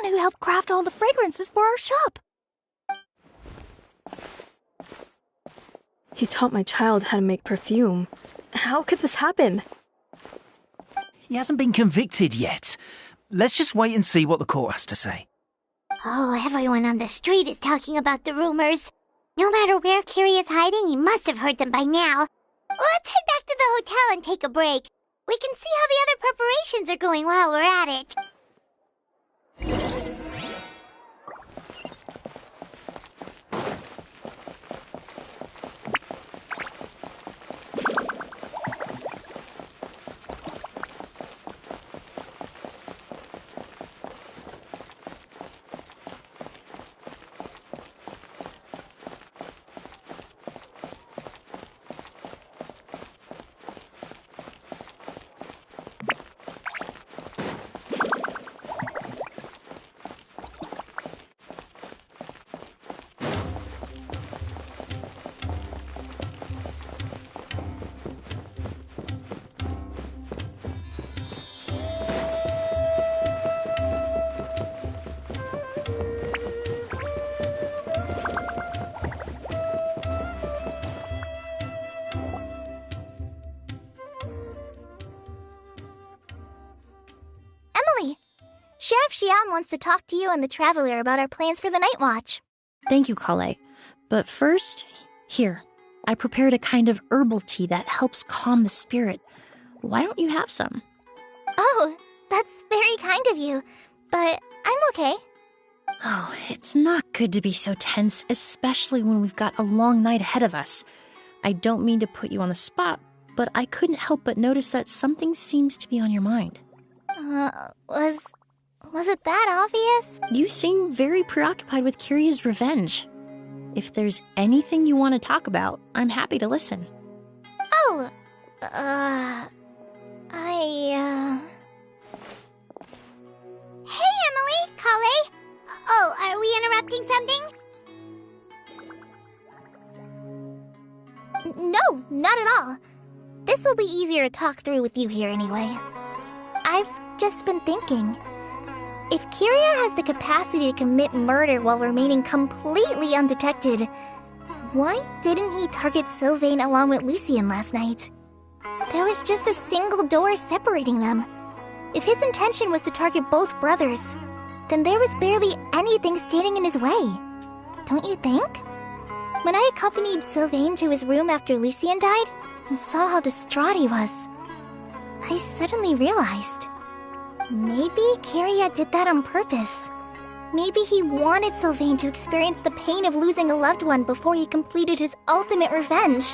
one who helped craft all the fragrances for our shop. He taught my child how to make perfume. How could this happen? He hasn't been convicted yet. Let's just wait and see what the court has to say. Oh, everyone on the street is talking about the rumors. No matter where Kiri is hiding, he must have heard them by now. Let's head back to the hotel and take a break. We can see how the other preparations are going while we're at it. Sheriff Xian wants to talk to you and the Traveler about our plans for the Night Watch. Thank you, Kale. But first, here, I prepared a kind of herbal tea that helps calm the spirit. Why don't you have some? Oh, that's very kind of you, but I'm okay. Oh, it's not good to be so tense, especially when we've got a long night ahead of us. I don't mean to put you on the spot, but I couldn't help but notice that something seems to be on your mind. Was it that obvious? You seem very preoccupied with Kiria's revenge. If there's anything you want to talk about, I'm happy to listen. Oh, Hey, Emilie, Kale. Oh, are we interrupting something? No, not at all. This will be easier to talk through with you here anyway. I've just been thinking. If Kiria has the capacity to commit murder while remaining completely undetected, why didn't he target Sylvain along with Lucien last night? There was just a single door separating them. If his intention was to target both brothers, then there was barely anything standing in his way. Don't you think? When I accompanied Sylvain to his room after Lucien died and saw how distraught he was, I suddenly realized. Maybe Kiria did that on purpose. Maybe he wanted Sylvain to experience the pain of losing a loved one before he completed his ultimate revenge.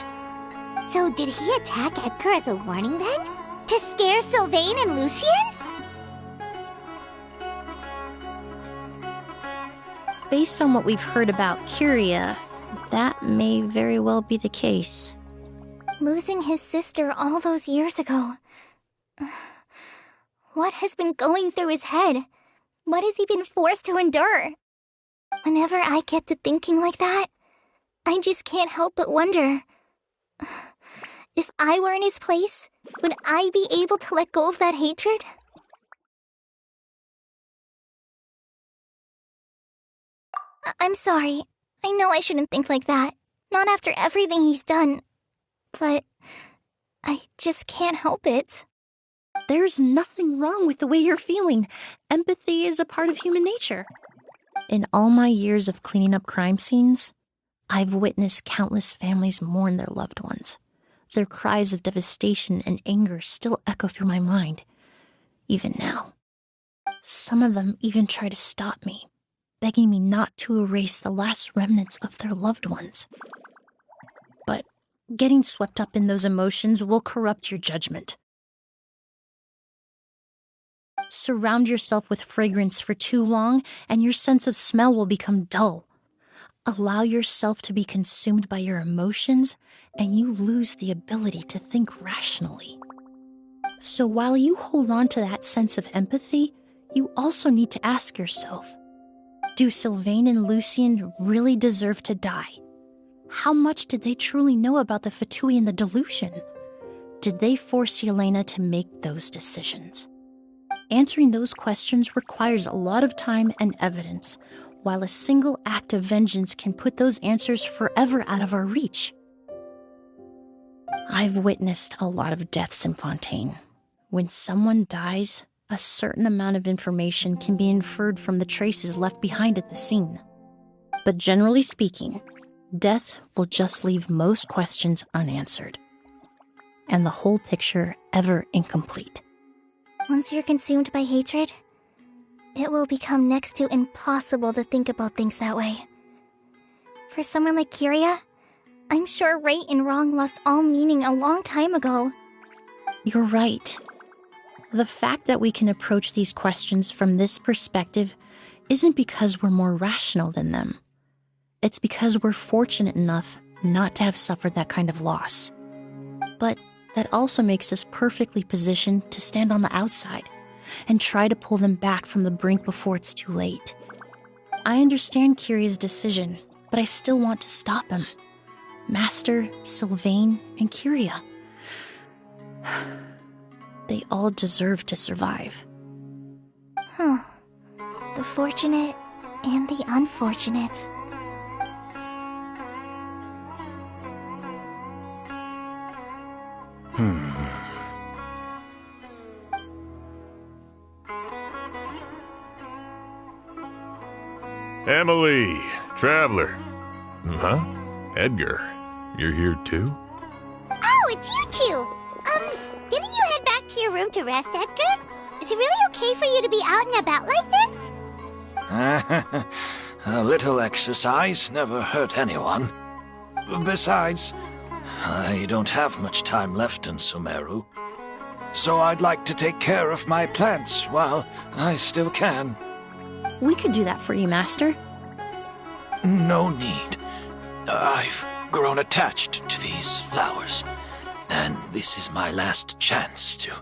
So did he attack Edgar as a warning then? To scare Sylvain and Lucien? Based on what we've heard about Kiria, that may very well be the case. Losing his sister all those years ago. What has been going through his head? What has he been forced to endure? Whenever I get to thinking like that, I just can't help but wonder. If I were in his place, would I be able to let go of that hatred? I'm sorry. I know I shouldn't think like that. Not after everything he's done. But I just can't help it. There's nothing wrong with the way you're feeling. Empathy is a part of human nature. In all my years of cleaning up crime scenes, I've witnessed countless families mourn their loved ones. Their cries of devastation and anger still echo through my mind, even now. Some of them even try to stop me, begging me not to erase the last remnants of their loved ones. But getting swept up in those emotions will corrupt your judgment. Surround yourself with fragrance for too long, and your sense of smell will become dull. Allow yourself to be consumed by your emotions, and you lose the ability to think rationally. So while you hold on to that sense of empathy, you also need to ask yourself, do Sylvain and Lucien really deserve to die? How much did they truly know about the Fatui and the delusion? Did they force Yelena to make those decisions? Answering those questions requires a lot of time and evidence, while a single act of vengeance can put those answers forever out of our reach. I've witnessed a lot of deaths in Fontaine. When someone dies, a certain amount of information can be inferred from the traces left behind at the scene. But generally speaking, death will just leave most questions unanswered, and the whole picture ever incomplete. Once you're consumed by hatred, it will become next to impossible to think about things that way. For someone like Kiria, I'm sure right and wrong lost all meaning a long time ago. You're right. The fact that we can approach these questions from this perspective isn't because we're more rational than them. It's because we're fortunate enough not to have suffered that kind of loss. But that also makes us perfectly positioned to stand on the outside and try to pull them back from the brink before it's too late. I understand Kiria's decision, but I still want to stop him. Master, Sylvain, and Kiria. They all deserve to survive. The fortunate and the unfortunate. Emilie, Traveler. Huh? Edgar, you're here too? Oh, it's you two! Didn't you head back to your room to rest, Edgar? Is it really okay for you to be out and about like this? A little exercise never hurt anyone. Besides, I don't have much time left in Sumeru, so I'd like to take care of my plants while I still can. We could do that for you, Master. No need. I've grown attached to these flowers, and this is my last chance to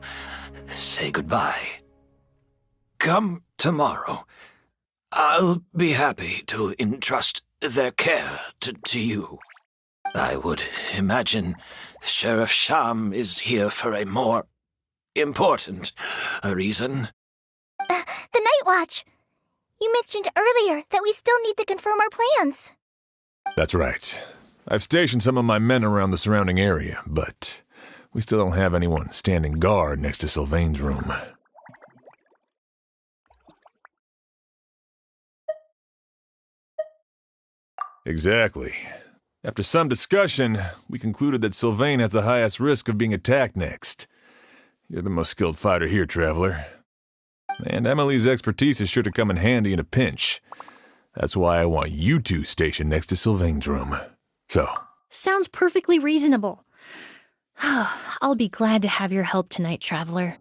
say goodbye. Come tomorrow. I'll be happy to entrust their care to you. I would imagine Sheriff Sham is here for a more important reason. The Night Watch! You mentioned earlier that we still need to confirm our plans. That's right. I've stationed some of my men around the surrounding area, but we still don't have anyone standing guard next to Sylvain's room. Exactly. After some discussion, we concluded that Sylvain has the highest risk of being attacked next. You're the most skilled fighter here, Traveler. And Emilie's expertise is sure to come in handy in a pinch. That's why I want you two stationed next to Sylvain's room. So. Sounds perfectly reasonable. I'll be glad to have your help tonight, Traveler.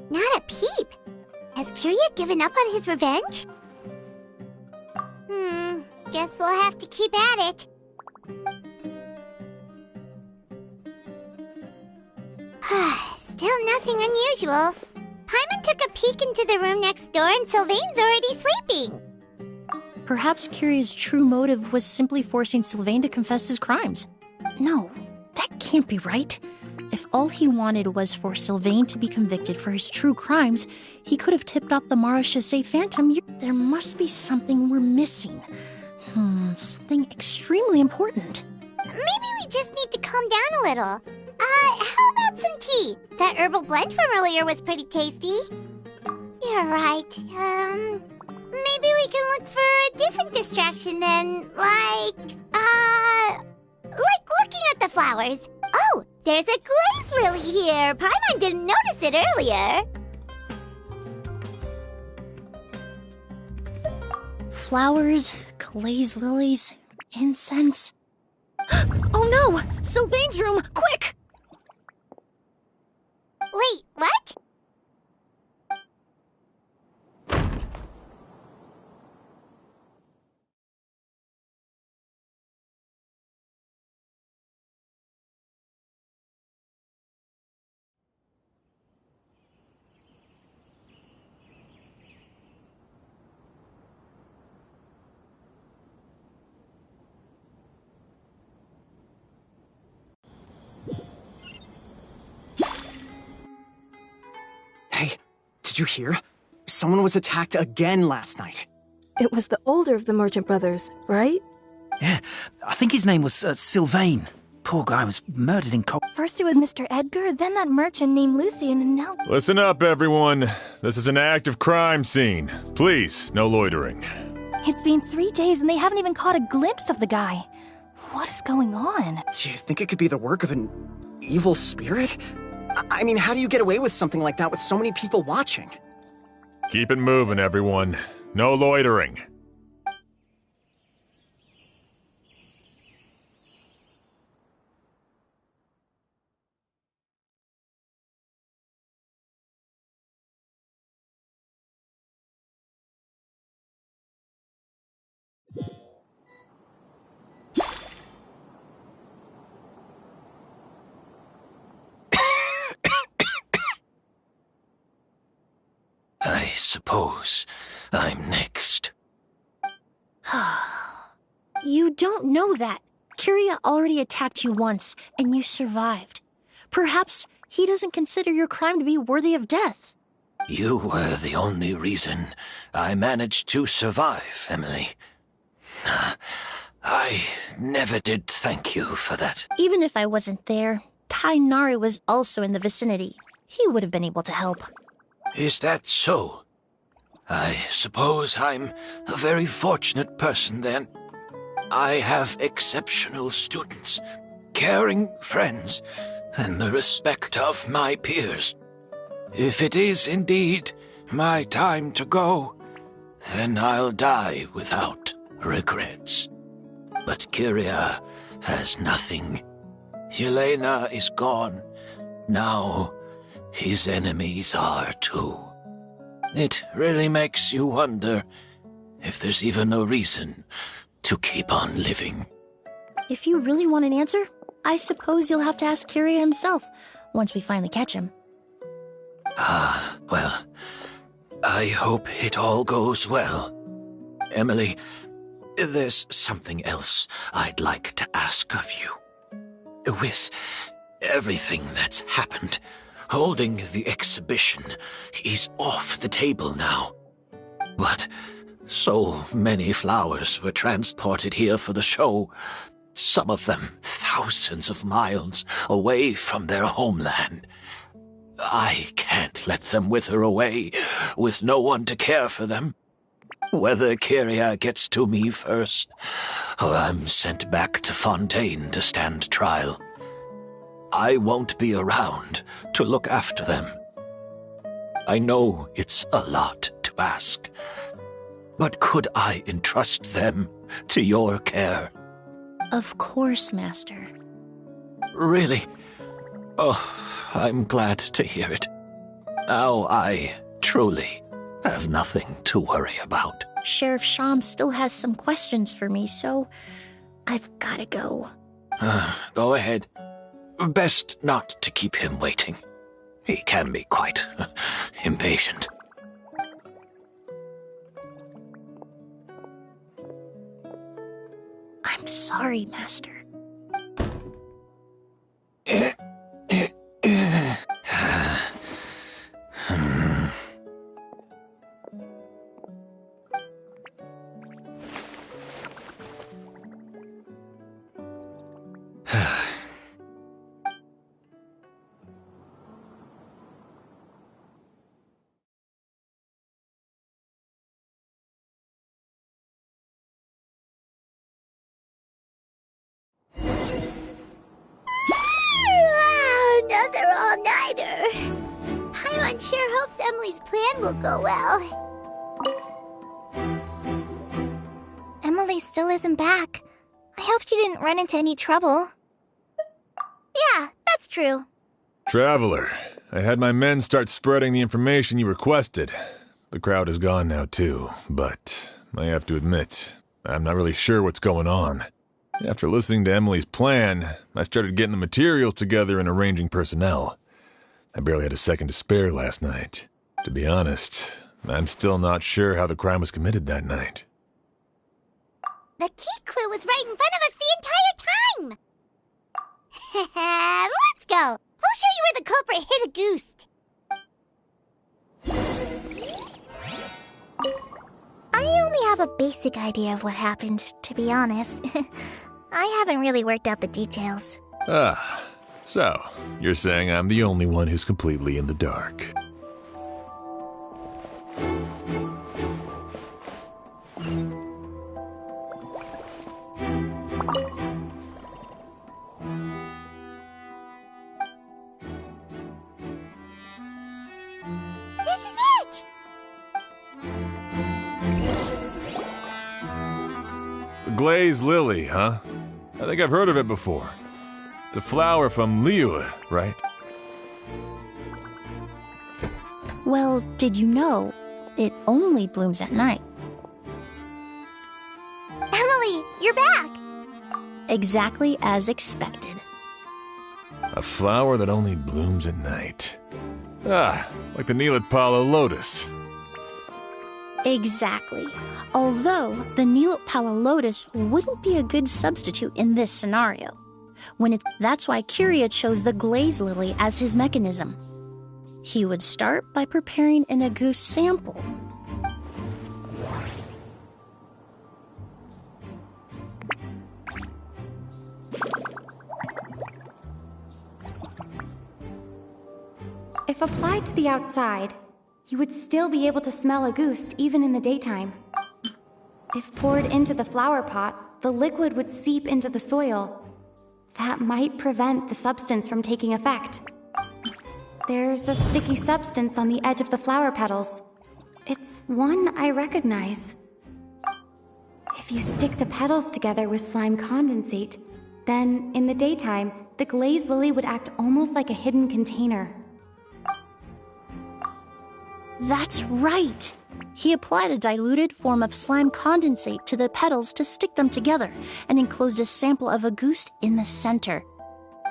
Not a peep. Has Kiria given up on his revenge? Guess we'll have to keep at it. Still nothing unusual. Paimon took a peek into the room next door and Sylvain's already sleeping. Perhaps Kiria's true motive was simply forcing Sylvain to confess his crimes. No, that can't be right. If all he wanted was for Sylvain to be convicted for his true crimes, he could have tipped off the Marechaussee Phantom. There must be something we're missing. Something extremely important. Maybe we just need to calm down a little. How want some tea. That herbal blend from earlier was pretty tasty. You're right. Maybe we can look for a different distraction then, like looking at the flowers. Oh, there's a glaze lily here. Paimon didn't notice it earlier. Flowers, glaze lilies, incense. Oh no! Sylvain's room! Quick! Wait, what? Hey, did you hear? Someone was attacked again last night. It was the older of the merchant brothers, right? Yeah, I think his name was Sylvain. Poor guy was murdered in cold. First it was Mr. Edgar, then that merchant named Lucian, and now... Listen up, everyone. This is an active crime scene. Please, no loitering. It's been 3 days and they haven't even caught a glimpse of the guy. What is going on? Do you think it could be the work of an evil spirit? I mean, how do you get away with something like that with so many people watching? Keep it moving, everyone. No loitering. I suppose I'm next. You don't know that. Kyria already attacked you once, and you survived. Perhaps he doesn't consider your crime to be worthy of death. You were the only reason I managed to survive, Emilie. I never did thank you for that. Even if I wasn't there, Tainari was also in the vicinity. He would have been able to help. Is that so? I suppose I'm a very fortunate person then. I have exceptional students, caring friends, and the respect of my peers. If it is indeed my time to go, then I'll die without regrets. But Kyria has nothing. Yelena is gone. Now his enemies are too. It really makes you wonder if there's even a reason to keep on living. If you really want an answer, I suppose you'll have to ask Kyria himself, once we finally catch him. Well, I hope it all goes well. Emilie, there's something else I'd like to ask of you. With everything that's happened, holding the exhibition is off the table now. But so many flowers were transported here for the show, some of them thousands of miles away from their homeland. I can't let them wither away with no one to care for them. Whether Kyria gets to me first, or I'm sent back to Fontaine to stand trial, I won't be around to look after them. I know it's a lot to ask, but could I entrust them to your care? Of course, Master. Really? Oh, I'm glad to hear it. Now I truly have nothing to worry about. Sheriff Sham still has some questions for me, so I've gotta go. Go ahead. Best not to keep him waiting. He can be quite impatient. I'm sorry, Master. murder. I'm unsure hopes Emilie's plan will go well. Emilie still isn't back. I hope she didn't run into any trouble. Yeah, that's true. Traveler, I had my men start spreading the information you requested. The crowd is gone now too, but I have to admit, I'm not really sure what's going on. After listening to Emilie's plan, I started getting the materials together and arranging personnel. I barely had a second to spare last night. To be honest, I'm still not sure how the crime was committed that night. The key clue was right in front of us the entire time! Let's go! We'll show you where the culprit hid a goose. I only have a basic idea of what happened, to be honest. I haven't really worked out the details. Ah, so you're saying I'm the only one who's completely in the dark. This is it! The glazed lily, huh? I think I've heard of it before. It's a flower from Liyue, right? Well, did you know it only blooms at night? Emilie, you're back! Exactly as expected. A flower that only blooms at night. Ah, like the Palo lotus. Exactly. Although the Palo lotus wouldn't be a good substitute in this scenario. That's why Kiria chose the glaze lily as his mechanism. He would start by preparing an agouti sample. If applied to the outside, you would still be able to smell agouti even in the daytime. If poured into the flower pot, the liquid would seep into the soil. That might prevent the substance from taking effect. There's a sticky substance on the edge of the flower petals. It's one I recognize. If you stick the petals together with slime condensate, then in the daytime, the glazed lily would act almost like a hidden container. That's right! He applied a diluted form of slime condensate to the petals to stick them together and enclosed a sample of agouti in the center.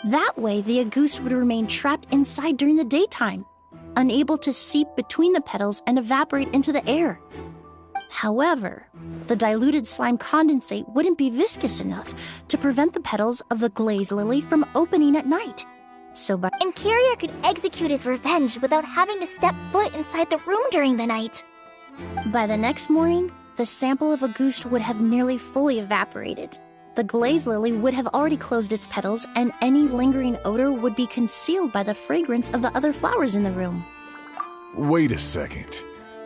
That way, the agouti would remain trapped inside during the daytime, unable to seep between the petals and evaporate into the air. However, the diluted slime condensate wouldn't be viscous enough to prevent the petals of the glaze lily from opening at night. And Kiria could execute his revenge without having to step foot inside the room during the night. By the next morning, the sample of agouti would have nearly fully evaporated. The glaze lily would have already closed its petals, and any lingering odor would be concealed by the fragrance of the other flowers in the room. Wait a second.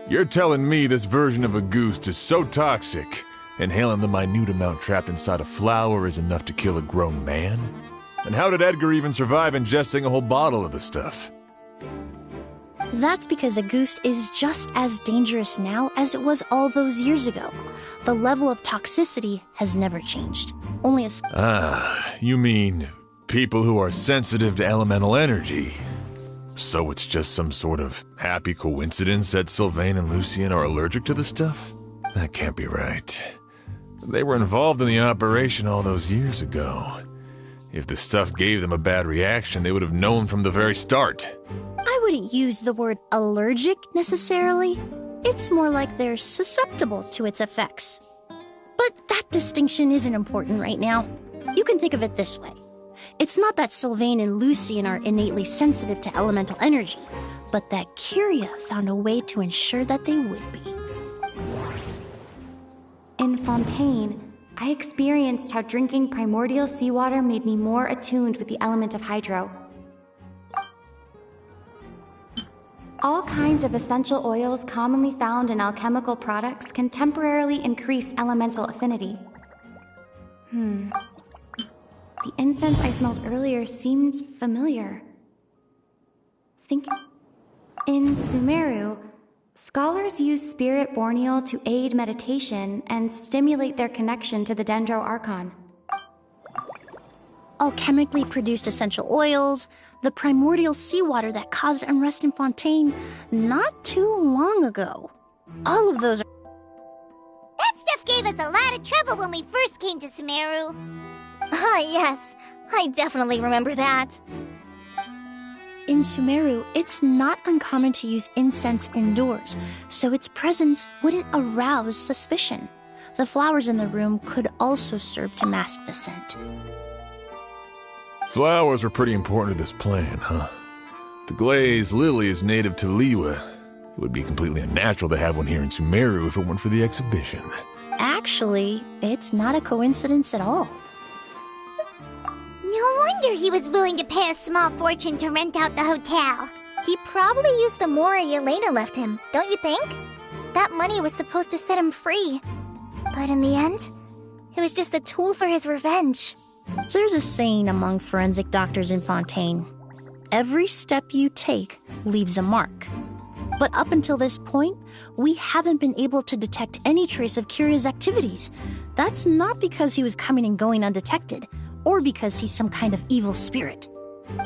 You're telling me this version of agouti is so toxic, inhaling the minute amount trapped inside a flower is enough to kill a grown man? And how did Edgar even survive ingesting a whole bottle of the stuff? That's because agouti is just as dangerous now as it was all those years ago. The level of toxicity has never changed. Only a... Ah, you mean people who are sensitive to elemental energy. So it's just some sort of happy coincidence that Sylvain and Lucien are allergic to the stuff? That can't be right. They were involved in the operation all those years ago. If the stuff gave them a bad reaction, they would have known from the very start. I wouldn't use the word allergic necessarily. It's more like they're susceptible to its effects. But that distinction isn't important right now. You can think of it this way. It's not that Sylvain and Lucien are innately sensitive to elemental energy, but that Kiria found a way to ensure that they would be. In Fontaine, I experienced how drinking primordial seawater made me more attuned with the element of hydro. All kinds of essential oils commonly found in alchemical products can temporarily increase elemental affinity. The incense I smelled earlier seemed familiar. think in Sumeru, scholars use spirit borneal to aid meditation and stimulate their connection to the Dendro Archon. Alchemically produced essential oils, the primordial seawater that caused unrest in Fontaine not too long ago. All of those are... That stuff gave us a lot of trouble when we first came to Sumeru. Ah, yes. I definitely remember that. In Sumeru, it's not uncommon to use incense indoors, so its presence wouldn't arouse suspicion. The flowers in the room could also serve to mask the scent. Flowers are pretty important to this plan, huh? The glazed lily is native to Liyue. It would be completely unnatural to have one here in Sumeru if it weren't for the exhibition. Actually, it's not a coincidence at all. No wonder he was willing to pay a small fortune to rent out the hotel. He probably used the mora Yelena left him, don't you think? That money was supposed to set him free. But in the end, it was just a tool for his revenge. There's a saying among forensic doctors in Fontaine. Every step you take leaves a mark. But up until this point, we haven't been able to detect any trace of Kiria's activities. That's not because he was coming and going undetected, or because he's some kind of evil spirit,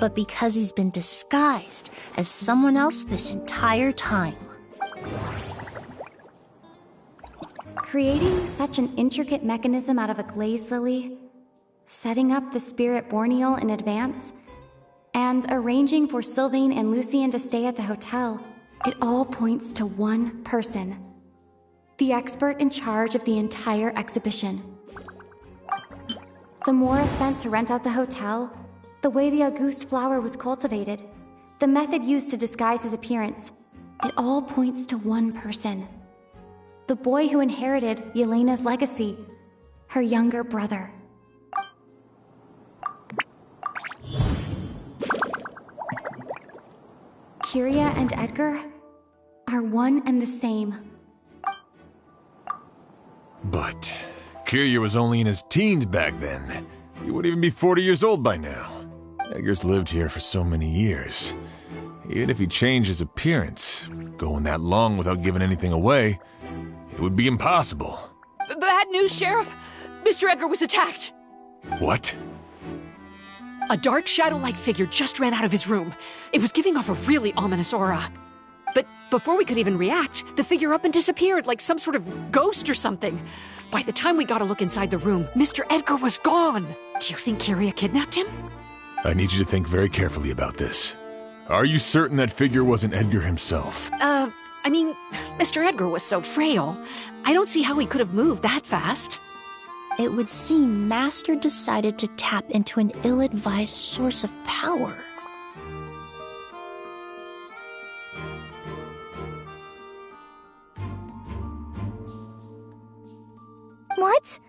but because he's been disguised as someone else this entire time. Creating such an intricate mechanism out of a glazed lily, setting up the spirit borneal in advance, and arranging for Sylvain and Lucien to stay at the hotel, it all points to one person, the expert in charge of the entire exhibition. The mora spent to rent out the hotel, the way the Auguste flower was cultivated, the method used to disguise his appearance, it all points to one person. The boy who inherited Yelena's legacy, her younger brother. Kiria and Edgar are one and the same. But Kiria was only in his teens back then. He wouldn't even be 40 years old by now. Edgar's lived here for so many years. Even if he changed his appearance, going that long without giving anything away, it would be impossible. Bad news, Sheriff. Mr. Edgar was attacked. What? A dark shadow-like figure just ran out of his room. It was giving off a really ominous aura. But before we could even react, the figure up and disappeared like some sort of ghost or something. By the time we got a look inside the room, Mr. Edgar was gone. Do you think Kiria kidnapped him? I need you to think very carefully about this. Are you certain that figure wasn't Edgar himself? I mean, Mr. Edgar was so frail. I don't see how he could have moved that fast. It would seem Master decided to tap into an ill-advised source of power. What?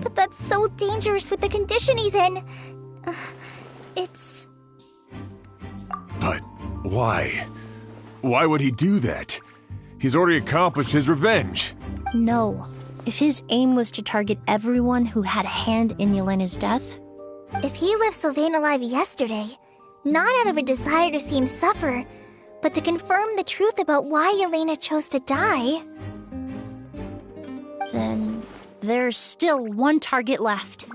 But that's so dangerous with the condition he's in. It's... But why? Why would he do that? He's already accomplished his revenge. No. If his aim was to target everyone who had a hand in Yelena's death... If he left Sylvain alive yesterday, not out of a desire to see him suffer, but to confirm the truth about why Yelena chose to die... Then there's still one target left.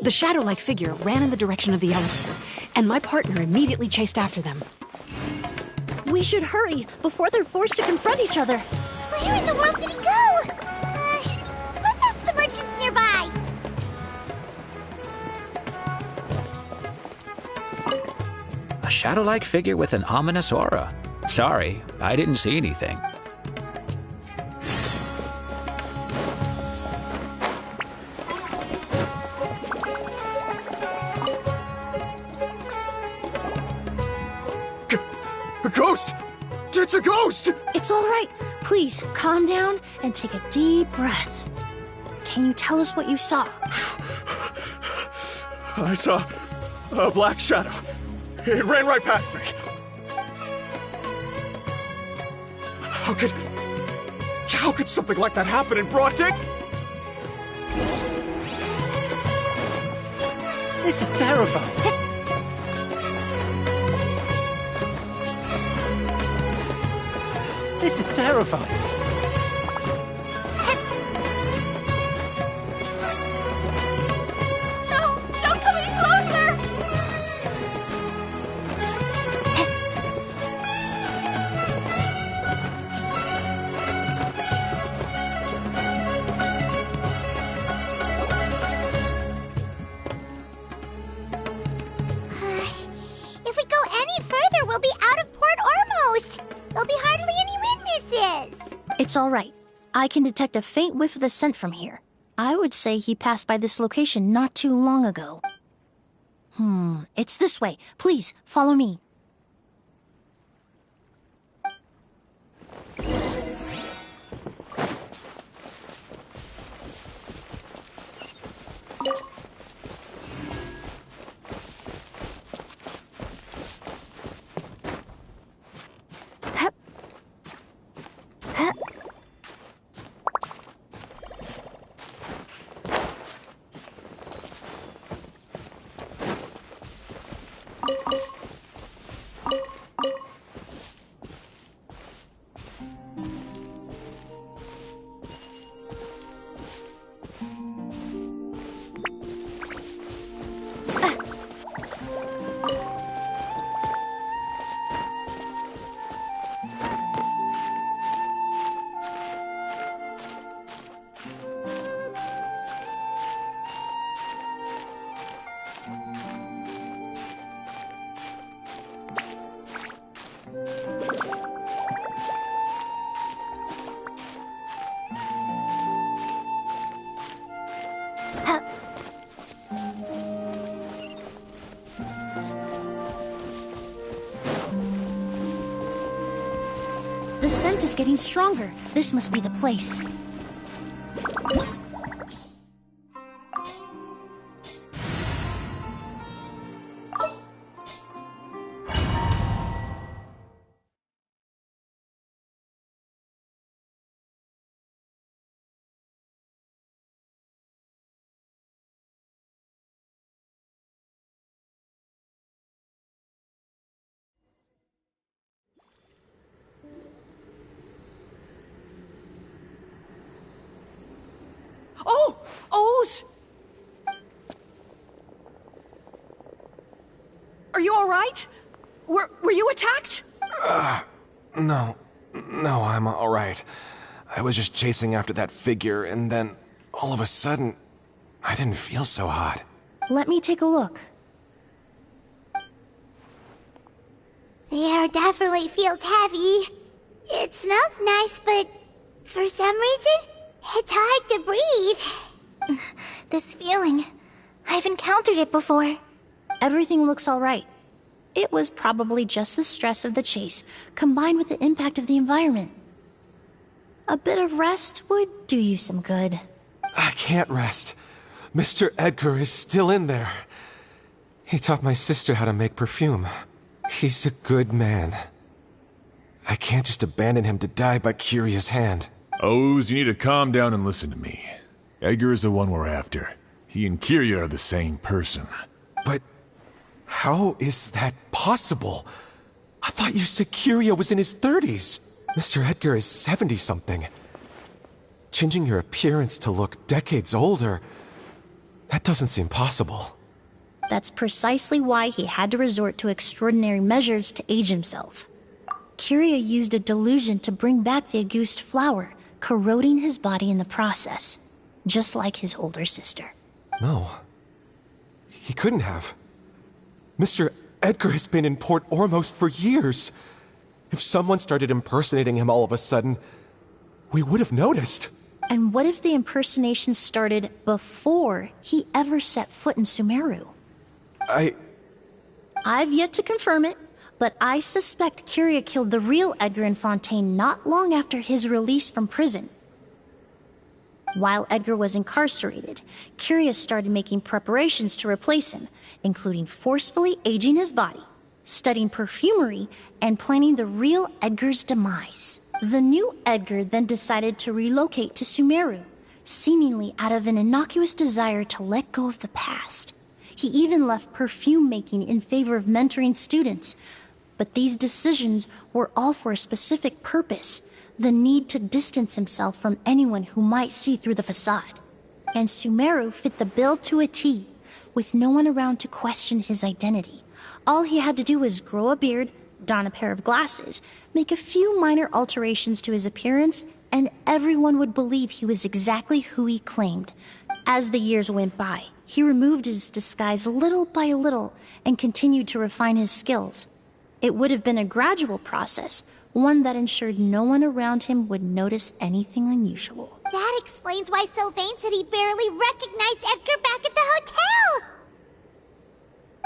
The shadow-like figure ran in the direction of the elevator, and my partner immediately chased after them. We should hurry before they're forced to confront each other. Where in the world did he go? Let's ask the merchants nearby. A shadow-like figure with an ominous aura. Sorry, I didn't see anything. A ghost! It's a ghost! It's all right. Please, calm down and take a deep breath. Can you tell us what you saw? I saw a black shadow. It ran right past me. How could something like that happen in broad day? This is terrifying. This is terrifying. No! Don't come any closer! If we go any further, we'll be out of port almost. There'll be hardly any witnesses. It's all right. I can detect a faint whiff of the scent from here. I would say he passed by this location not too long ago. It's this way. Please, follow me. The scent is getting stronger. This must be the place. Oh! O's! Are you alright? Were you attacked? No, I'm alright. I was just chasing after that figure, and then, all of a sudden, I didn't feel so hot. Let me take a look. The air definitely feels heavy. It smells nice, but for some reason, it's hard to breathe. This feeling, I've encountered it before. Everything looks all right. It was probably just the stress of the chase, combined with the impact of the environment. A bit of rest would do you some good. I can't rest. Mr. Edgar is still in there. He taught my sister how to make perfume. He's a good man. I can't just abandon him to die by Curia's hand. O's, you need to calm down and listen to me. Edgar is the one we're after. He and Curia are the same person. But how is that possible? I thought you said Curia was in his 30s. Mr. Edgar is 70-something. Changing your appearance to look decades older, that doesn't seem possible. That's precisely why he had to resort to extraordinary measures to age himself. Curia used a delusion to bring back the Auguste flower, corroding his body in the process, just like his older sister. No. He couldn't have. Mr. Edgar has been in Port Ormos for years. If someone started impersonating him all of a sudden, we would have noticed. And what if the impersonation started before he ever set foot in Sumeru? I've yet to confirm it, But I suspect Kyria killed the real Edgar in Fontaine not long after his release from prison. While Edgar was incarcerated, Kyria started making preparations to replace him, including forcefully aging his body, studying perfumery, and planning the real Edgar's demise. The new Edgar then decided to relocate to Sumeru, seemingly out of an innocuous desire to let go of the past. He even left perfume making in favor of mentoring students. But these decisions were all for a specific purpose: the need to distance himself from anyone who might see through the facade. And Sumeru fit the bill to a T, with no one around to question his identity. All he had to do was grow a beard, don a pair of glasses, make a few minor alterations to his appearance, and everyone would believe he was exactly who he claimed. As the years went by, he removed his disguise little by little and continued to refine his skills. It would have been a gradual process, one that ensured no one around him would notice anything unusual. That explains why Sylvain said he barely recognized Edgar back at the hotel!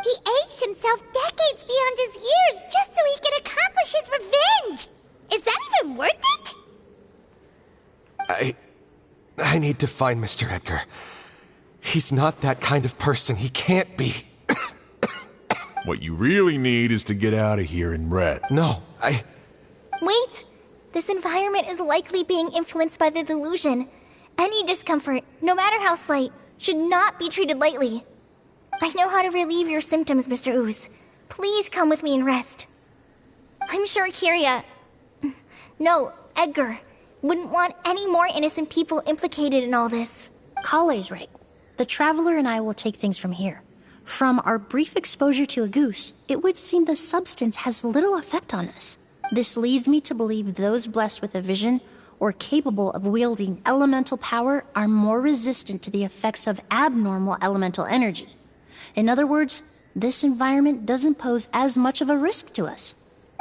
He aged himself decades beyond his years just so he could accomplish his revenge! Is that even worth it? I need to find Mr. Edgar. He's not that kind of person. He can't be. What you really need is to get out of here and rest. No, Wait! This environment is likely being influenced by the delusion. Any discomfort, no matter how slight, should not be treated lightly. I know how to relieve your symptoms, Mr. Ooze. Please come with me and rest. I'm sure Kyria... No, Edgar wouldn't want any more innocent people implicated in all this. Kale's right. The Traveler and I will take things from here. From our brief exposure to a goose, it would seem the substance has little effect on us. This leads me to believe those blessed with a vision or capable of wielding elemental power are more resistant to the effects of abnormal elemental energy. In other words, this environment doesn't pose as much of a risk to us.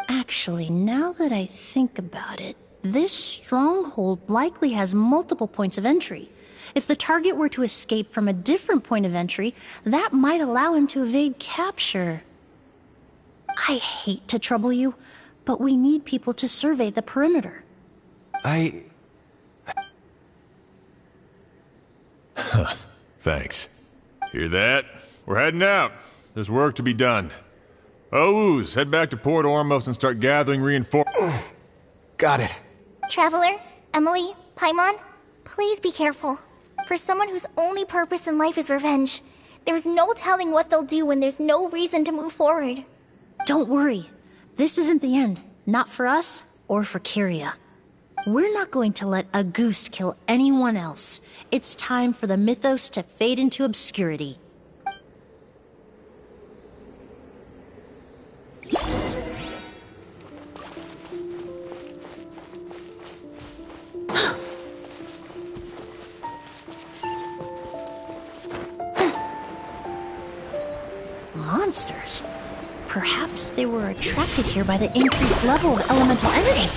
Actually, now that I think about it, this stronghold likely has multiple points of entry. If the target were to escape from a different point of entry, that might allow him to evade capture. I hate to trouble you, but we need people to survey the perimeter. Thanks. Hear that? We're heading out. There's work to be done. Ooze, head back to Port Ormos and start gathering reinforcements. Got it. Traveler, Emilie, Paimon, please be careful. For someone whose only purpose in life is revenge, there's no telling what they'll do when there's no reason to move forward. Don't worry. This isn't the end. Not for us or for Kyria. We're not going to let a goose kill anyone else. It's time for the mythos to fade into obscurity. Monsters. Perhaps they were attracted here by the increased level of elemental energy.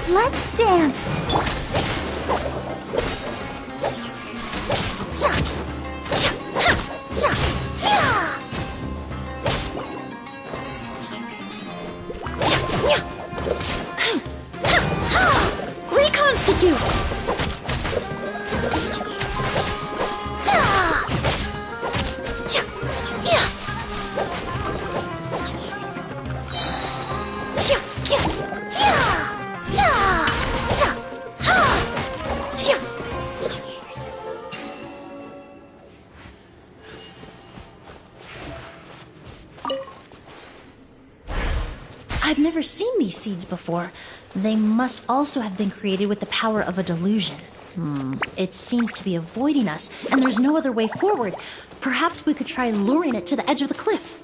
Let's dance. Reconstitute! I've never seen these seeds before. They must also have been created with the power of a delusion. It seems to be avoiding us, and there's no other way forward. Perhaps we could try luring it to the edge of the cliff.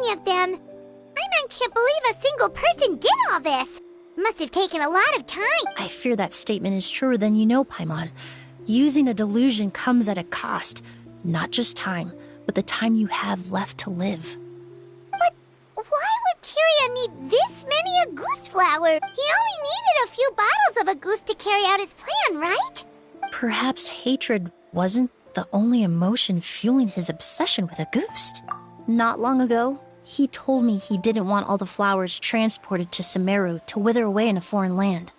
many of them. I can't believe a single person did all this. Must have taken a lot of time. I fear that statement is truer than you know, Paimon. Using a delusion comes at a cost. Not just time, but the time you have left to live. But why would Kiria need this many Auguste flower? He only needed a few bottles of Auguste to carry out his plan, right? Perhaps hatred wasn't the only emotion fueling his obsession with Auguste. Not long ago, he told me he didn't want all the flowers transported to Sumeru to wither away in a foreign land.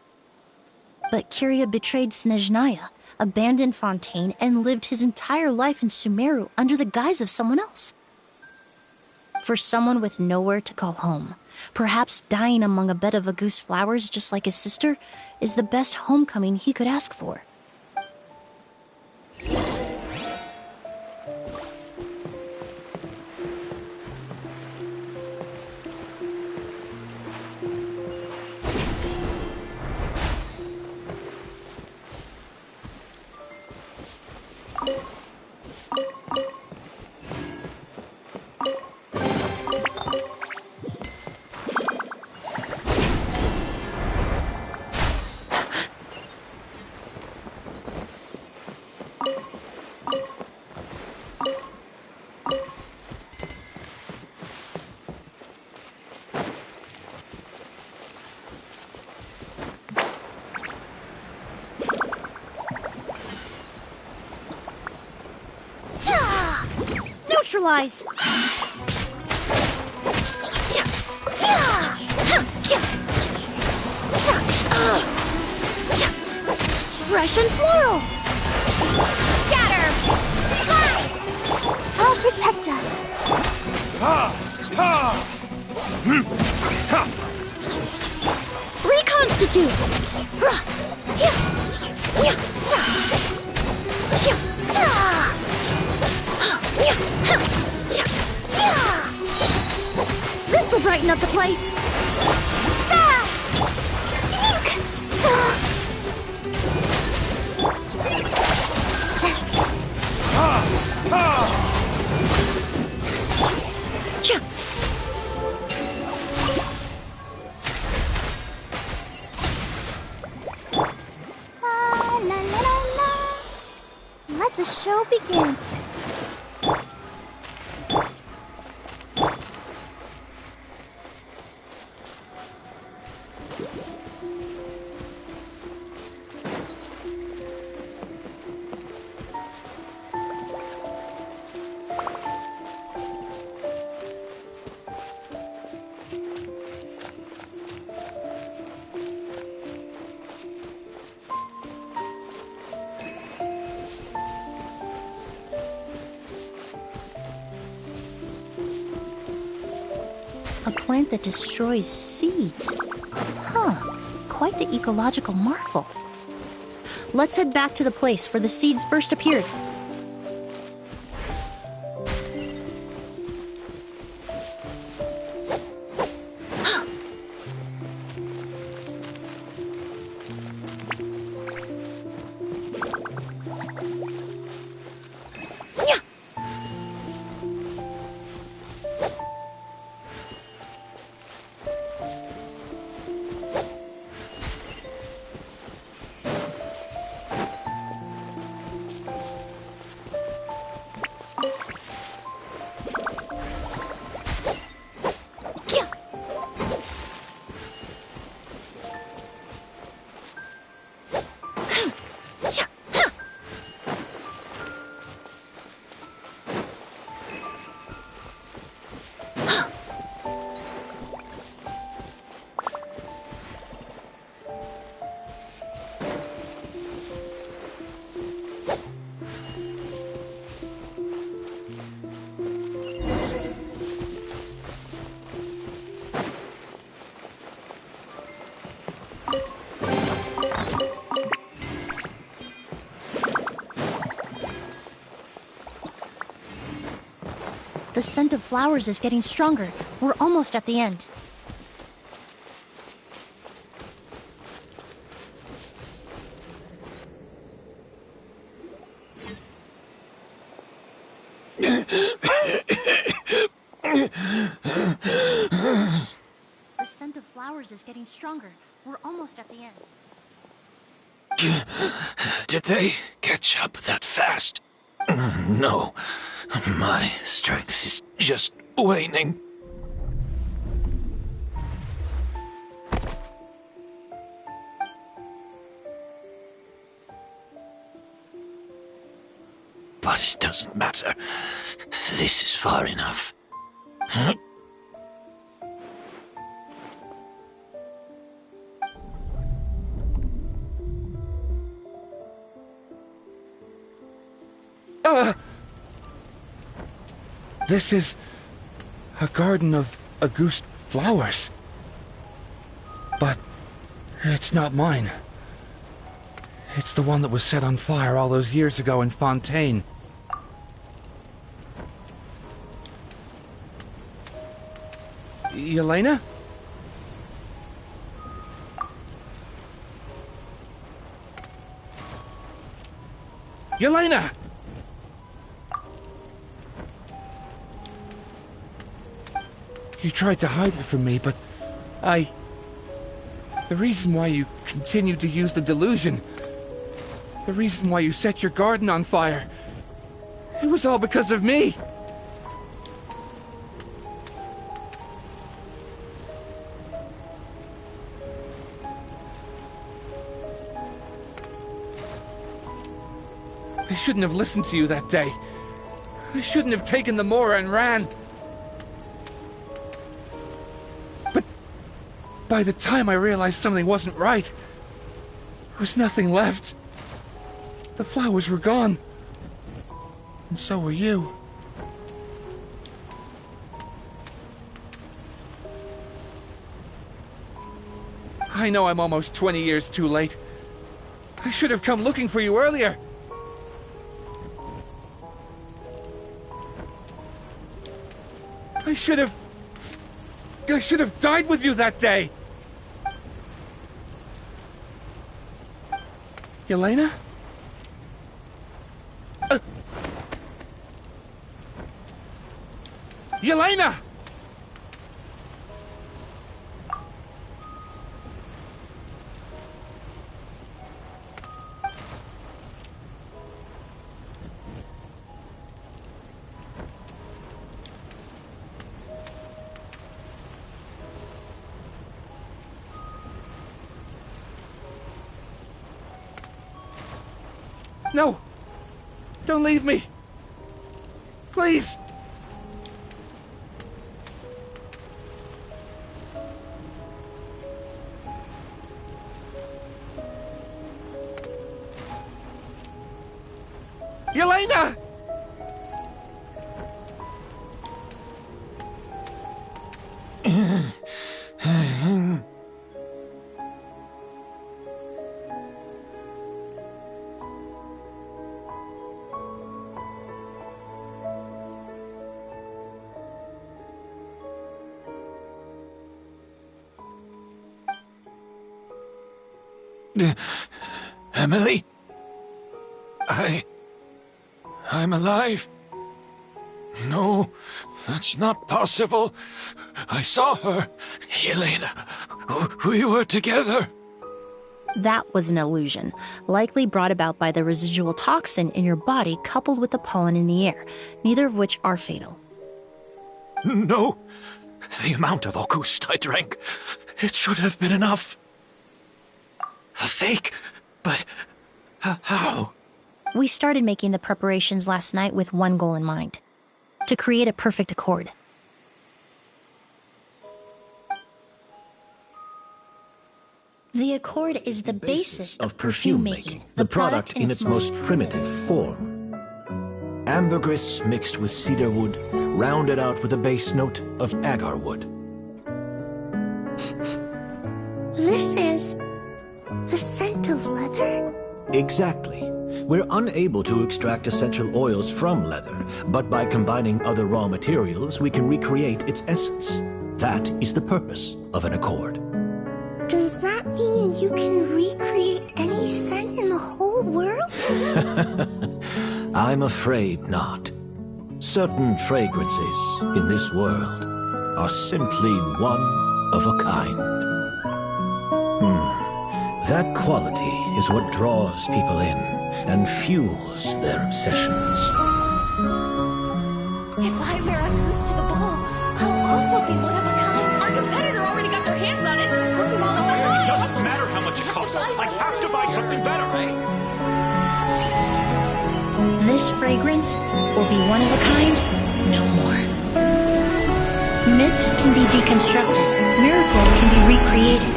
But Kiria betrayed Snezhnaya, abandoned Fontaine, and lived his entire life in Sumeru under the guise of someone else. For someone with nowhere to call home, perhaps dying among a bed of Auguste flowers just like his sister is the best homecoming he could ask for. Neutralize! Fresh and floral! Scatter! Fly! I'll protect us. Reconstitute! This'll brighten up the place. Let the show begin. A plant that destroys seeds. Huh, quite the ecological marvel. Let's head back to the place where the seeds first appeared. The scent of flowers is getting stronger. We're almost at the end. The scent of flowers is getting stronger. We're almost at the end. Did they catch up that fast? No. My strength is just waning. But it doesn't matter. This is far enough. This is a garden of Auguste flowers. But it's not mine. It's the one that was set on fire all those years ago in Fontaine. Yelena? Yelena! You tried to hide it from me, but the reason why you continued to use the delusion, the reason why you set your garden on fire, it was all because of me. I shouldn't have listened to you that day. I shouldn't have taken the Mora and ran. But by the time I realized something wasn't right, there was nothing left. The flowers were gone. And so were you. I know I'm almost 20 years too late. I should have come looking for you earlier. I should have died with you that day. Yelena? Yelena! No! Don't leave me! Please! Yelena! Emilie? I'm alive. No, that's not possible. I saw her. Yelena. We were together. That was an illusion, likely brought about by the residual toxin in your body coupled with the pollen in the air, neither of which are fatal. No. The amount of Auguste I drank, it should have been enough. A fake? But how? We started making the preparations last night with one goal in mind: to create a perfect accord. The accord is the basis of perfume making, the product in its most primitive form. Ambergris mixed with cedarwood, rounded out with a base note of agarwood. This is the scent of leather? Exactly. We're unable to extract essential oils from leather, but by combining other raw materials, we can recreate its essence. That is the purpose of an accord. Does that mean you can recreate any scent in the whole world? I'm afraid not. Certain fragrances in this world are simply one of a kind. That quality is what draws people in and fuels their obsessions. If I wear a goose to the ball, I'll also be one of a kind. Our competitor already got their hands on it. It doesn't matter how much it costs. I have to buy something better. This fragrance will be one of a kind no more. Myths can be deconstructed. Miracles can be recreated.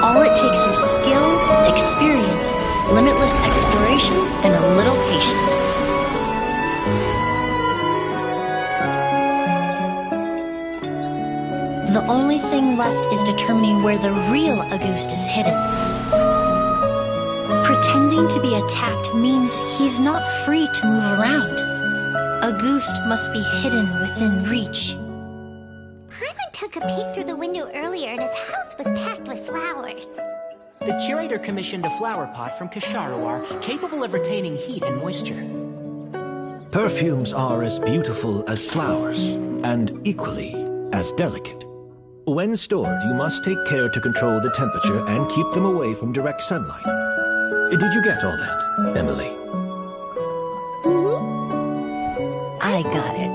All it takes is skill, experience, limitless exploration, and a little patience. The only thing left is determining where the real Auguste is hidden. Pretending to be attacked means he's not free to move around. Auguste must be hidden within reach. Paimon took a peek through the window earlier and his house was packed with flowers. The curator commissioned a flower pot from Kasharawar, capable of retaining heat and moisture. Perfumes are as beautiful as flowers, and equally as delicate. When stored, you must take care to control the temperature and keep them away from direct sunlight. Did you get all that, Emilie? I got it.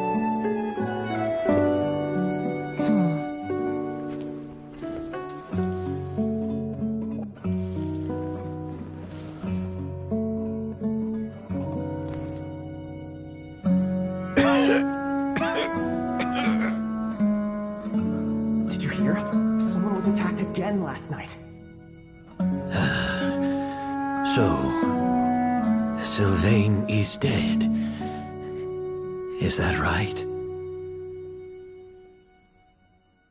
Did you hear? Someone was attacked again last night. So, Sylvain is dead. Is that right?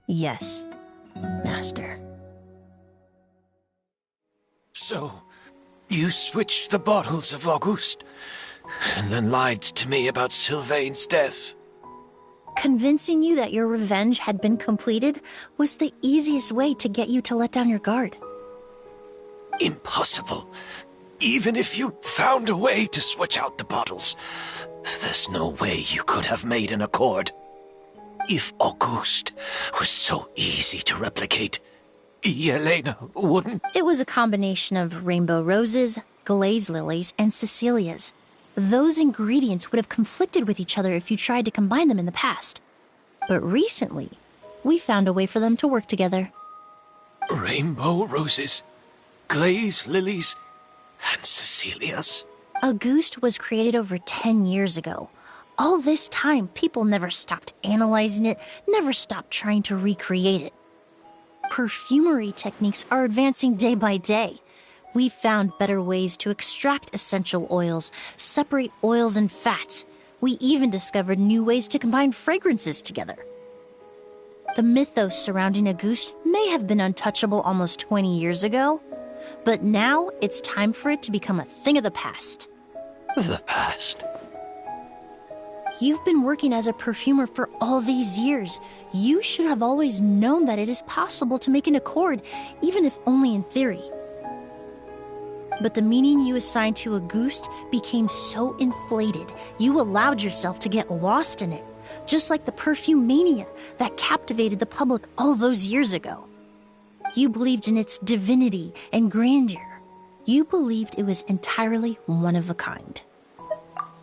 Yes, Master. So, you switched the bottles of Auguste, and then lied to me about Sylvain's death. Convincing you that your revenge had been completed was the easiest way to get you to let down your guard. Impossible. Even if you found a way to switch out the bottles, there's no way you could have made an accord. If Auguste was so easy to replicate, Yelena wouldn't... It was a combination of rainbow roses, glaze lilies, and Cecilias. Those ingredients would have conflicted with each other if you tried to combine them in the past. But recently, we found a way for them to work together. Rainbow roses, glaze lilies, and Cecilias? Auguste was created over 10 years ago. All this time, people never stopped analyzing it, never stopped trying to recreate it. Perfumery techniques are advancing day by day. We've found better ways to extract essential oils, separate oils and fats. We even discovered new ways to combine fragrances together. The mythos surrounding Auguste may have been untouchable almost 20 years ago, but now it's time for it to become a thing of the past. The past? You've been working as a perfumer for all these years. You should have always known that it is possible to make an accord, even if only in theory. But the meaning you assigned to Auguste became so inflated, you allowed yourself to get lost in it, just like the perfume mania that captivated the public all those years ago. You believed in its divinity and grandeur. You believed it was entirely one of a kind.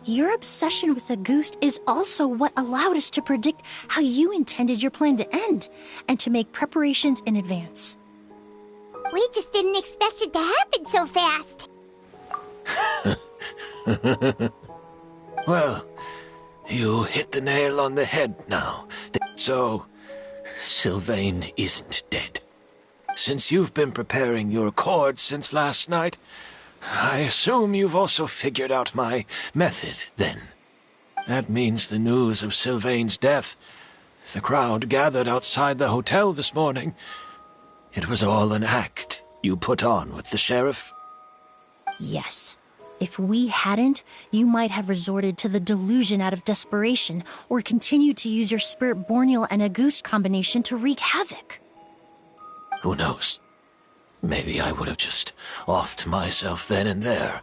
Your obsession with Auguste is also what allowed us to predict how you intended your plan to end, and to make preparations in advance. We just didn't expect it to happen so fast. Well, you hit the nail on the head now. So, Sylvain isn't dead. Since you've been preparing your accord since last night, I assume you've also figured out my method, then. That means the news of Sylvain's death. The crowd gathered outside the hotel this morning. It was all an act you put on with the sheriff? Yes. If we hadn't, you might have resorted to the delusion out of desperation, or continued to use your Spirit Borneal and Auguste combination to wreak havoc. Who knows? Maybe I would have just offed myself then and there.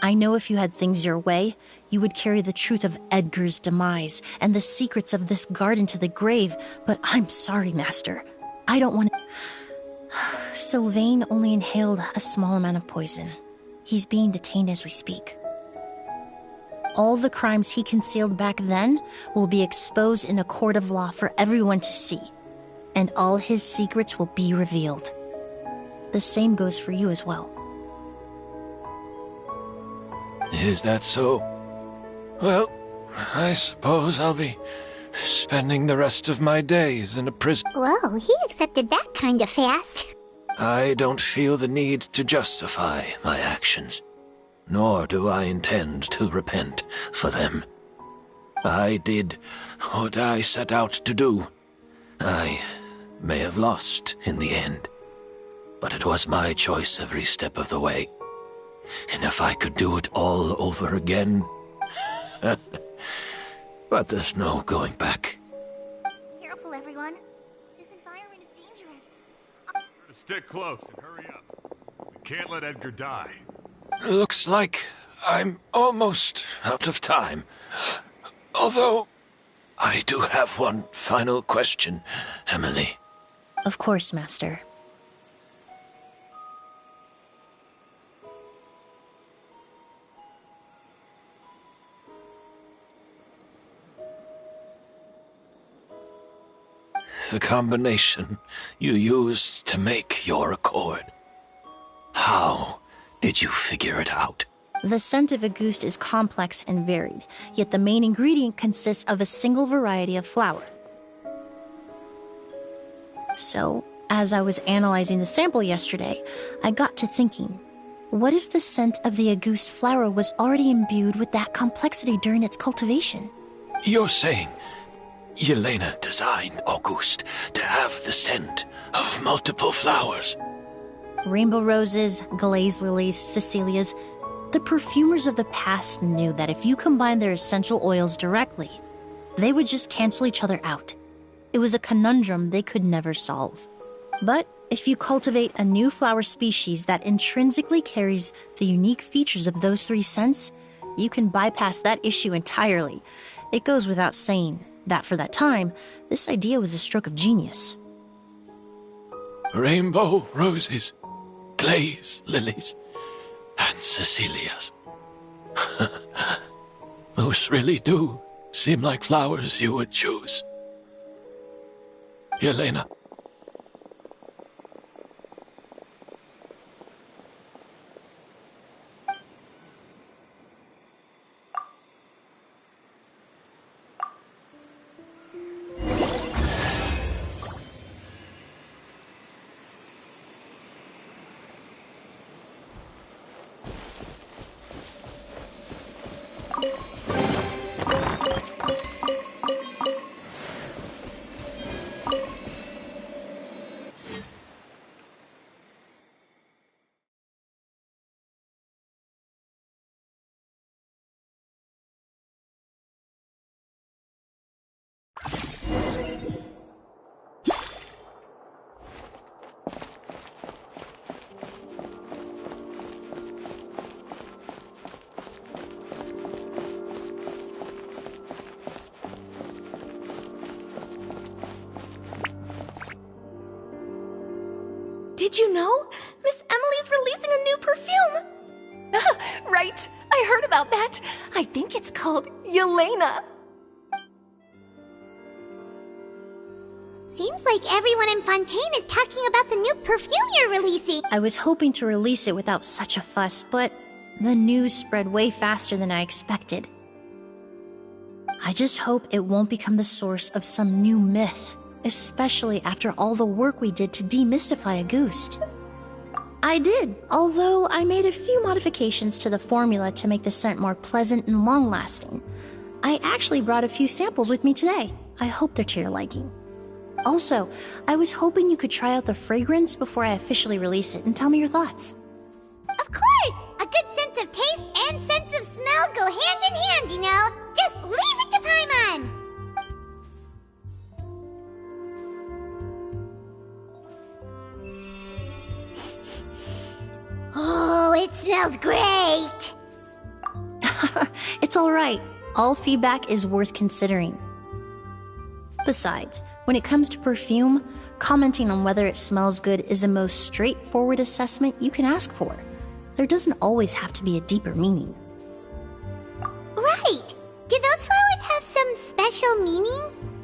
I know if you had things your way, you would carry the truth of Edgar's demise and the secrets of this garden to the grave, but I'm sorry, Master. I don't want to... Sylvain only inhaled a small amount of poison. He's being detained as we speak. All the crimes he concealed back then will be exposed in a court of law for everyone to see, and all his secrets will be revealed. The same goes for you as well. Is that so? Well, I suppose I'll be spending the rest of my days in a prison. Whoa, he accepted that kind of fast. I don't feel the need to justify my actions, nor do I intend to repent for them. I did what I set out to do. I may have lost in the end, but it was my choice every step of the way. And if I could do it all over again... But there's no going back. Careful, everyone. This environment is dangerous. Stick close and hurry up. We can't let Edgar die. Looks like I'm almost out of time. Although, I do have one final question, Emilie. Of course, Master. The combination you used to make your accord. How did you figure it out? The scent of Auguste is complex and varied, yet the main ingredient consists of a single variety of flower. So, as I was analyzing the sample yesterday, I got to thinking, what if the scent of the Auguste flower was already imbued with that complexity during its cultivation? You're saying Yelena designed Auguste to have the scent of multiple flowers. Rainbow roses, glaze lilies, Cecilias. The perfumers of the past knew that if you combine their essential oils directly, they would just cancel each other out. It was a conundrum they could never solve. But if you cultivate a new flower species that intrinsically carries the unique features of those three scents, you can bypass that issue entirely. It goes without saying that for that time, this idea was a stroke of genius. Rainbow roses, glaze lilies, and Cecilias. Those really do seem like flowers you would choose. Yelena. Did you know? Miss Emilie's releasing a new perfume! Right, I heard about that. I think it's called Yelena. Seems like everyone in Fontaine is talking about the new perfume you're releasing. I was hoping to release it without such a fuss, but the news spread way faster than I expected. I just hope it won't become the source of some new myth, especially after all the work we did to demystify Auguste. I did, although I made a few modifications to the formula to make the scent more pleasant and long-lasting. I actually brought a few samples with me today. I hope they're to your liking. Also, I was hoping you could try out the fragrance before I officially release it and tell me your thoughts. Of course! A good sense of taste and sense of smell go hand in hand, you know? Just leave it to Paimon! Oh, it smells great! It's alright. All feedback is worth considering. Besides, when it comes to perfume, commenting on whether it smells good is the most straightforward assessment you can ask for. There doesn't always have to be a deeper meaning. Right! Do those flowers have some special meaning?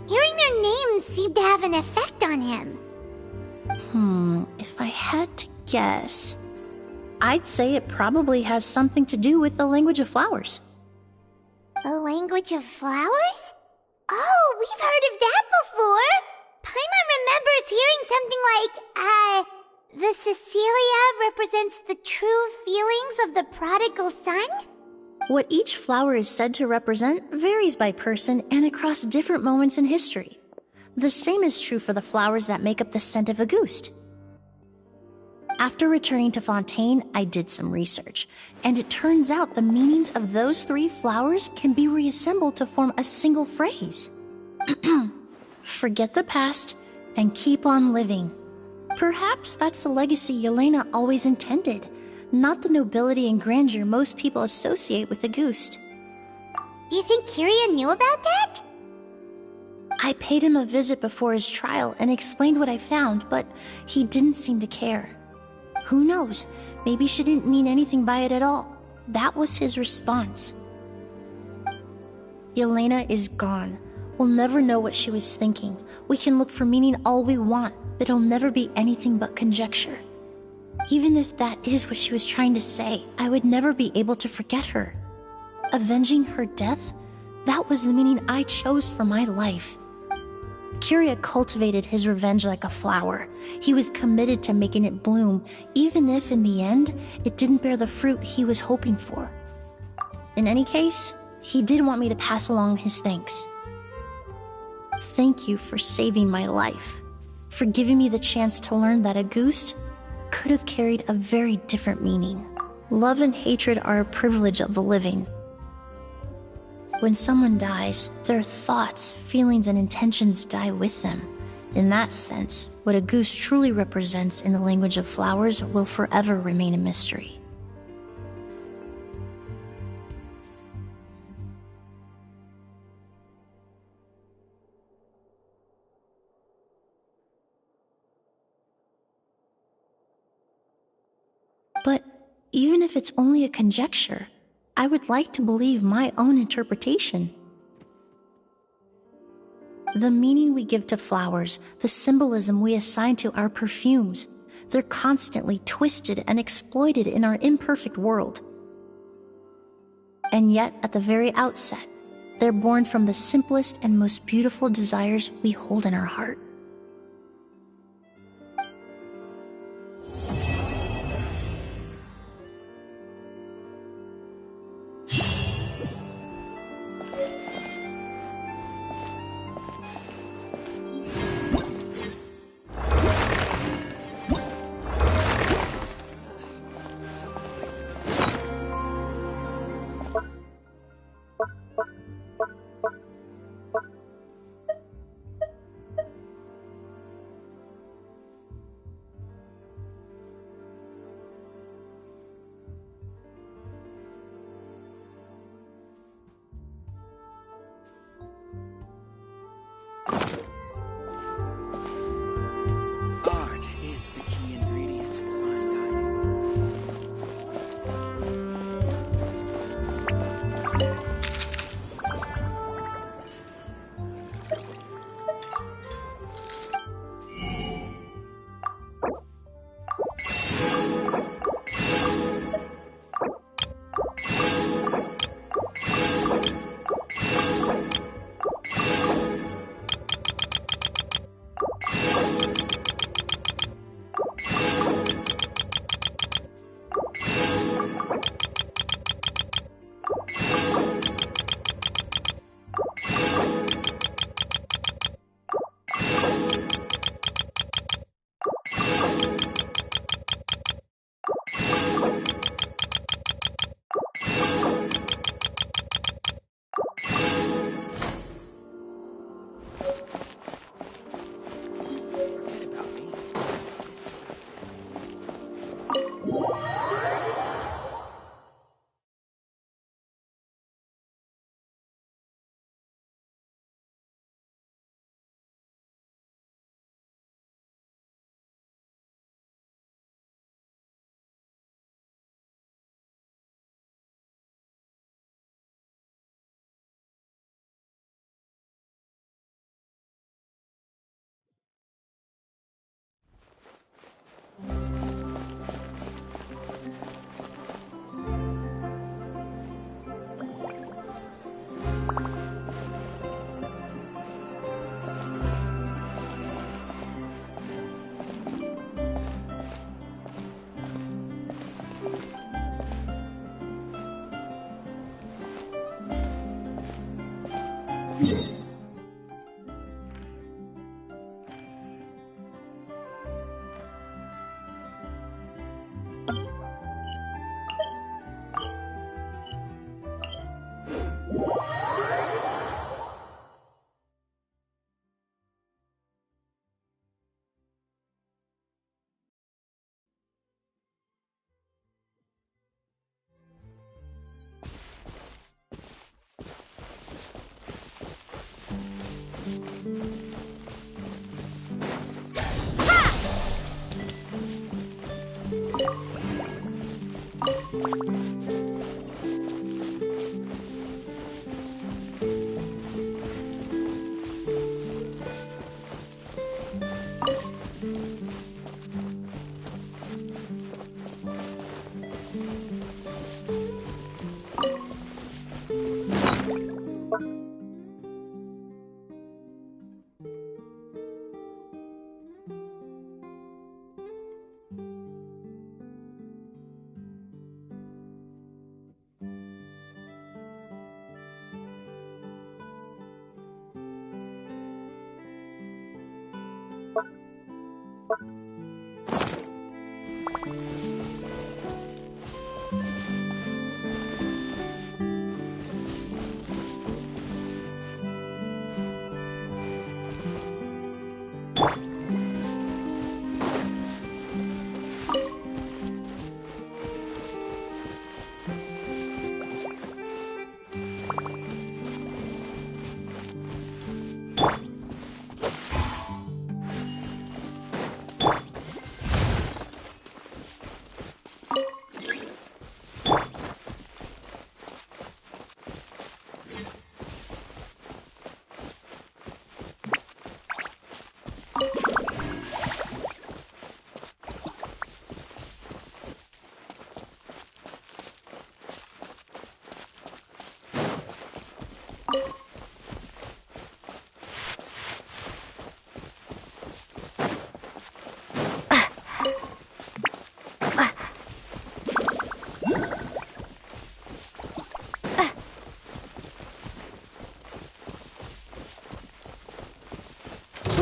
Hearing their names seemed to have an effect on him. If I had to guess, I'd say it probably has something to do with the language of flowers. The language of flowers? Oh, we've heard of that before! Paimon remembers hearing something like, the Cecilia represents the true feelings of the prodigal son? What each flower is said to represent varies by person and across different moments in history. The same is true for the flowers that make up the scent of Auguste. After returning to Fontaine, I did some research, and it turns out the meanings of those 3 flowers can be reassembled to form a single phrase. Forget the past and keep on living. Perhaps that's the legacy Yelena always intended, not the nobility and grandeur most people associate with Auguste. Do you think Kiria knew about that? I paid him a visit before his trial and explained what I found, but he didn't seem to care. Who knows? Maybe she didn't mean anything by it at all. That was his response. Yelena is gone. We'll never know what she was thinking. We can look for meaning all we want, but it'll never be anything but conjecture. Even if that is what she was trying to say, I would never be able to forget her. Avenging her death? That was the meaning I chose for my life. Kiria cultivated his revenge like a flower. He was committed to making it bloom, even if in the end, it didn't bear the fruit he was hoping for. In any case, he did want me to pass along his thanks. Thank you for saving my life, for giving me the chance to learn that Auguste could have carried a very different meaning. Love and hatred are a privilege of the living. When someone dies, their thoughts, feelings, and intentions die with them. In that sense, what Auguste truly represents in the language of flowers will forever remain a mystery. But even if it's only a conjecture, I would like to believe my own interpretation. The meaning we give to flowers, the symbolism we assign to our perfumes, they're constantly twisted and exploited in our imperfect world. And yet, at the very outset, they're born from the simplest and most beautiful desires we hold in our heart.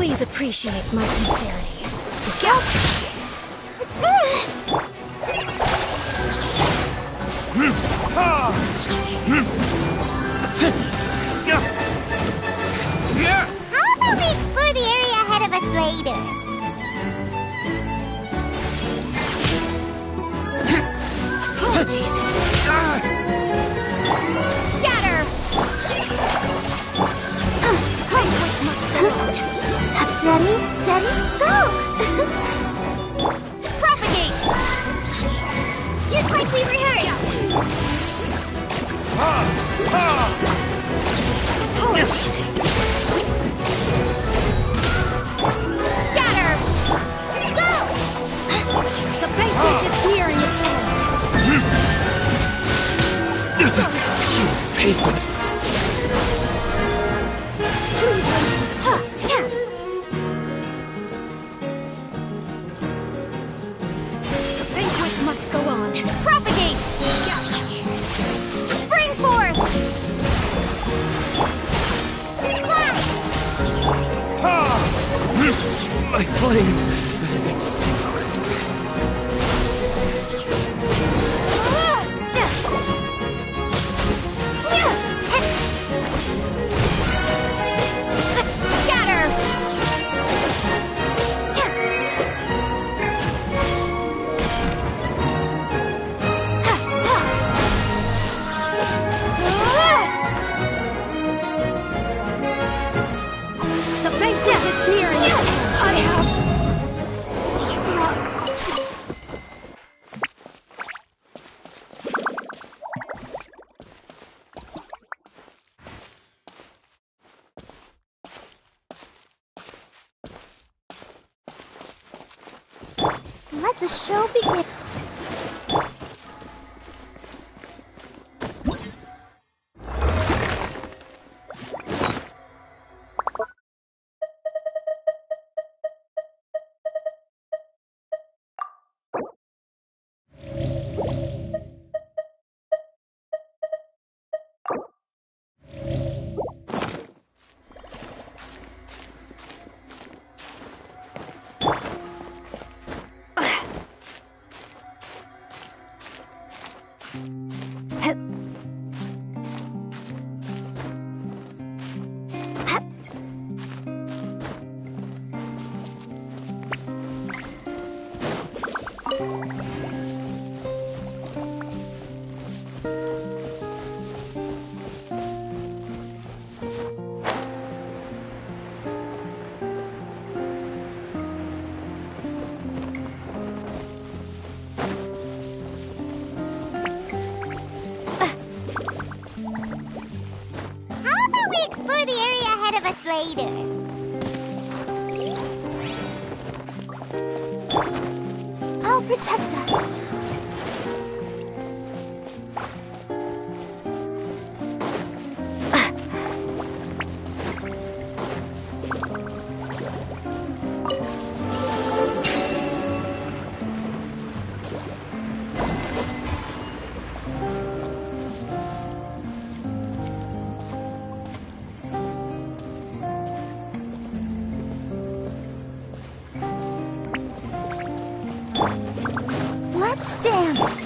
Please appreciate my sincerity. How about we explore the area ahead of us later? Apologies. Scatter! Which must go on. Ready, steady, go! Propagate! Just like we rehearsed! Apologies. Scatter! Go! The banquet is nearing its end. You pay for it. Please don't be so. The banquet must go on. Propagate! Spring forth! Fly! My flame. Let the show begin. explore the area ahead of us later. I'll protect us. Let's dance!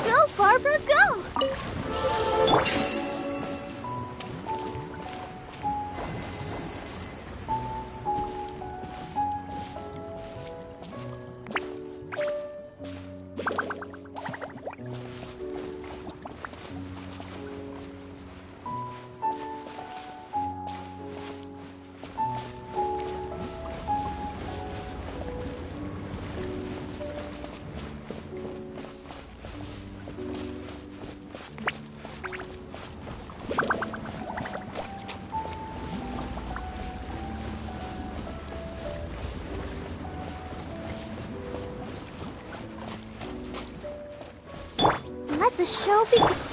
Go, Barbara, go! Let the show begin.